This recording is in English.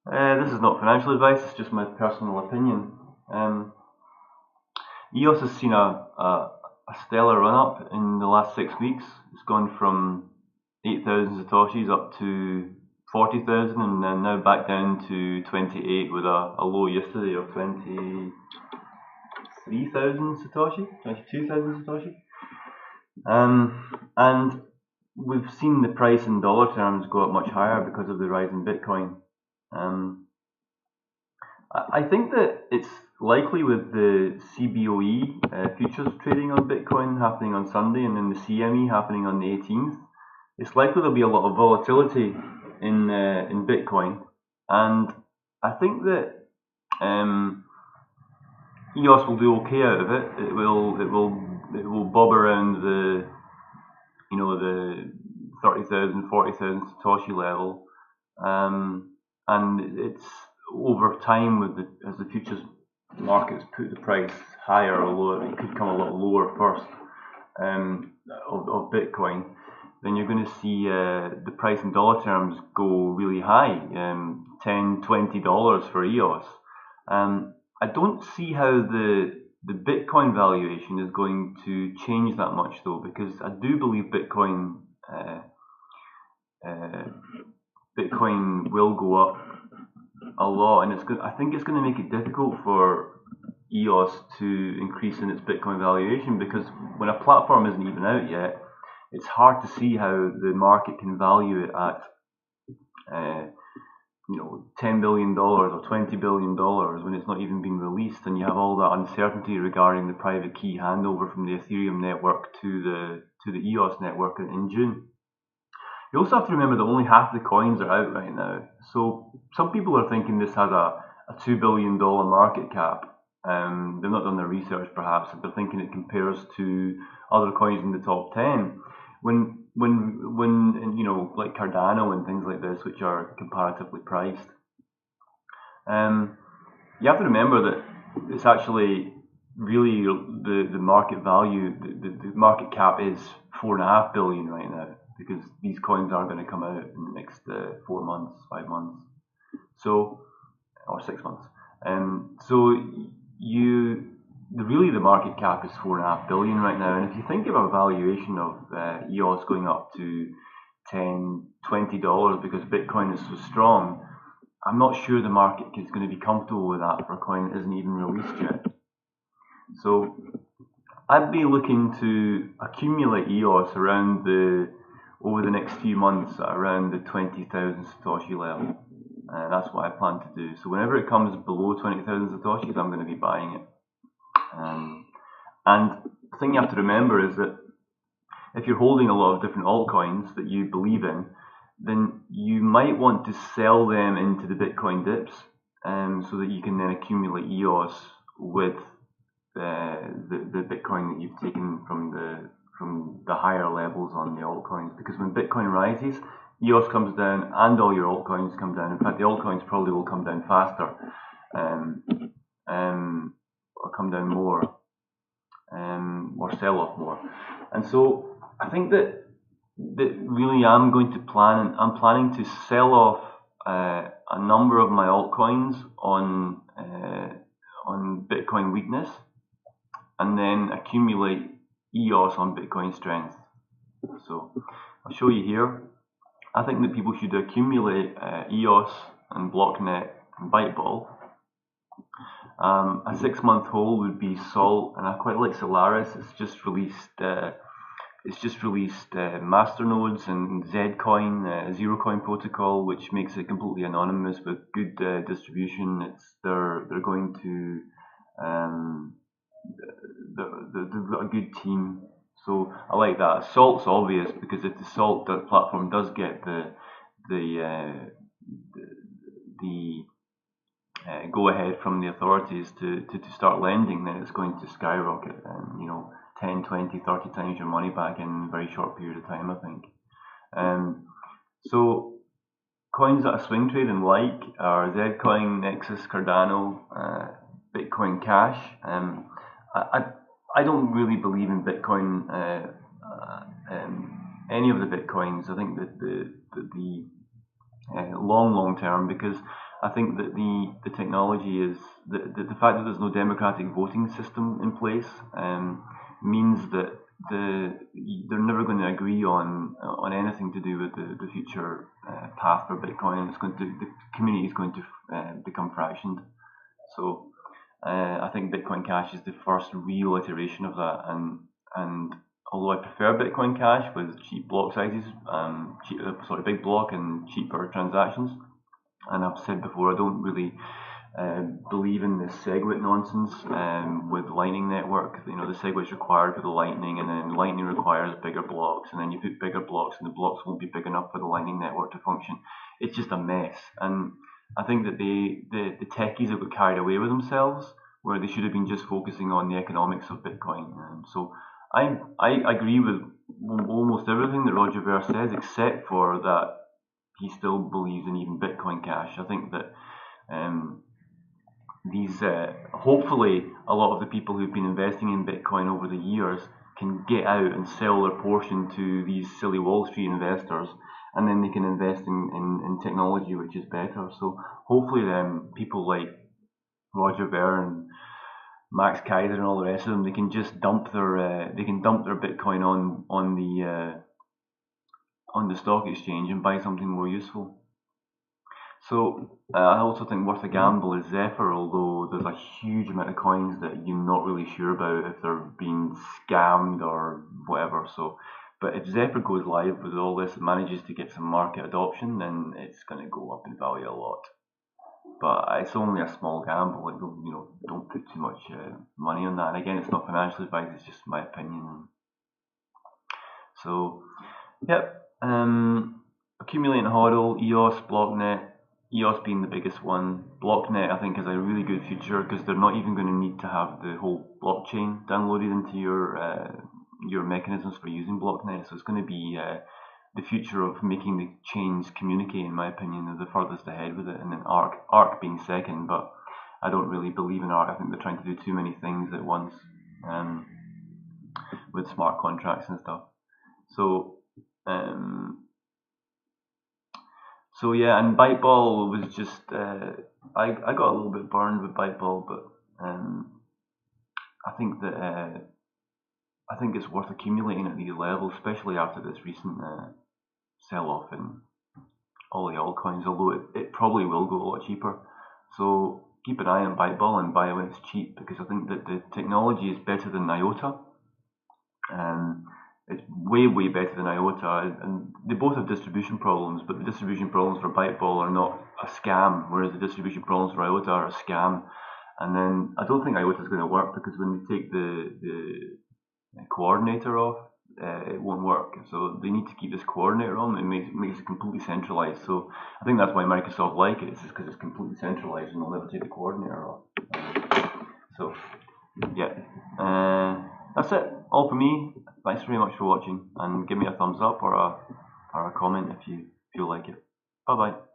This is not financial advice, it's just my personal opinion. Um, EOS has seen a stellar run up in the last 6 weeks. It's gone from 8,000 Satoshis up to 40,000 and then now back down to 28 with a low yesterday of 23,000 Satoshi, 22,000 Satoshi. And we've seen the price in dollar terms go up much higher because of the rise in Bitcoin. I think that it's likely with the CBOE futures trading on Bitcoin happening on Sunday and then the CME happening on the 18th. It's likely there'll be a lot of volatility in Bitcoin, and I think that EOS will do okay out of it. It will bob around the the 30,000, 40,000 Satoshi level, and it's over time as the futures markets put the price higher or lower. It could come a lot lower first of Bitcoin. Then you're going to see the price in dollar terms go really high, $10, $20 for EOS. I don't see how the Bitcoin valuation is going to change that much though, because I do believe Bitcoin will go up a lot, and I think it's going to make it difficult for EOS to increase in its Bitcoin valuation, because when a platform isn't even out yet, it's hard to see how the market can value it at $10 billion or $20 billion when it's not even been released, and you have all that uncertainty regarding the private key handover from the Ethereum network to the EOS network in June. You also have to remember that only half the coins are out right now. So some people are thinking this has a $2 billion market cap. They've not done their research perhaps, but they're thinking it compares to other coins in the top 10. When like Cardano and things like this, which are comparatively priced. You have to remember that it's actually really the market value, the market cap is $4.5 billion right now, because these coins are going to come out in the next 4 months, 5 months, or 6 months. So really the market cap is $4.5 billion right now, and if you think of a valuation of EOS going up to $10, $20 because Bitcoin is so strong, I'm not sure the market is going to be comfortable with that for a coin that isn't even released yet. So I'd be looking to accumulate EOS over the next few months around the 20,000 Satoshi level. That's what I plan to do. So whenever it comes below 20,000 Satoshis, I'm going to be buying it. And the thing you have to remember is that if you're holding a lot of different altcoins that you believe in, then you might want to sell them into the Bitcoin dips, so that you can then accumulate EOS with the Bitcoin that you've taken from the higher levels on the altcoins. Because when Bitcoin rises, EOS comes down and all your altcoins come down. In fact, the altcoins probably will come down faster, or come down more, or sell off more. And so I think that really I'm planning to sell off a number of my altcoins on Bitcoin weakness, and then accumulate EOS on Bitcoin strength. So I'll show you here. I think that people should accumulate EOS and BlockNet and Byteball. A 6-month hold would be Salt, and I quite like Solaris. It's just released masternodes and Zcoin, Zero Coin protocol, which makes it completely anonymous with good distribution. They're going to they've got a good team, so I like that. Salt's obvious, because if the Salt platform does get the go ahead from the authorities to start lending, then it's going to skyrocket, and 10, 20, 30 times your money back in a very short period of time, I think. So coins that I swing trade and like are Zcoin, Nexus, Cardano, Bitcoin Cash. I don't really believe in Bitcoin, any of the Bitcoins. I think that the long term, because I think that the technology is the fact that there's no democratic voting system in place means that they're never going to agree on anything to do with the future path for Bitcoin. The community is going to become fractioned. So I think Bitcoin Cash is the first real iteration of that, and although I prefer Bitcoin Cash with cheap block sizes, big block and cheaper transactions, and I've said before I don't really believe in this SegWit nonsense with Lightning Network. You know, the SegWit's required for the Lightning, and then Lightning requires bigger blocks, and then you put bigger blocks, and the blocks won't be big enough for the Lightning Network to function. It's just a mess, and I think that the techies have got carried away with themselves, where they should have been just focusing on the economics of Bitcoin. So I agree with almost everything that Roger Ver says, except for that he still believes in even Bitcoin Cash. I think that hopefully a lot of the people who've been investing in Bitcoin over the years can get out and sell their portion to these silly Wall Street investors, and then they can invest in technology which is better. So hopefully then people like Roger Ver and Max Kaiser and all the rest of them, they can just dump their Bitcoin on the stock exchange and buy something more useful. So I also think worth a gamble is Zephyr, although there's a huge amount of coins that you're not really sure about if they're being scammed or whatever. So, but if Zephyr goes live with all this and manages to get some market adoption, then it's going to go up in value a lot. But it's only a small gamble. Like, don't put too much money on that. And again, it's not financial advice; it's just my opinion. So, yep. Accumulate and hodl, EOS, Blocknet. EOS being the biggest one. Blocknet, I think, has a really good future because they're not even going to need to have the whole blockchain downloaded into your mechanisms for using Blocknet. So it's going to be the future of making the chains communicate, in my opinion. They're the furthest ahead with it, and then Arc being second. But I don't really believe in Arc. I think they're trying to do too many things at once with smart contracts and stuff. So. So yeah, and Byteball was just I got a little bit burned with Byteball, but I think that I think it's worth accumulating at these levels, especially after this recent sell-off in all the altcoins. Although it probably will go a lot cheaper, so keep an eye on Byteball and buy when it's cheap, because I think that the technology is better than IOTA. It's way better than IOTA, and they both have distribution problems, but the distribution problems for Byteball are not a scam, whereas the distribution problems for IOTA are a scam. And then I don't think IOTA is going to work, because when they take the coordinator off, it won't work. So they need to keep this coordinator on. It makes it completely centralized. So I think that's why Microsoft like it. It's just because it's completely centralized and they'll never take the coordinator off. So yeah, that's it. All for me. Thanks very much for watching, and give me a thumbs up or a comment if you feel like it. Bye bye.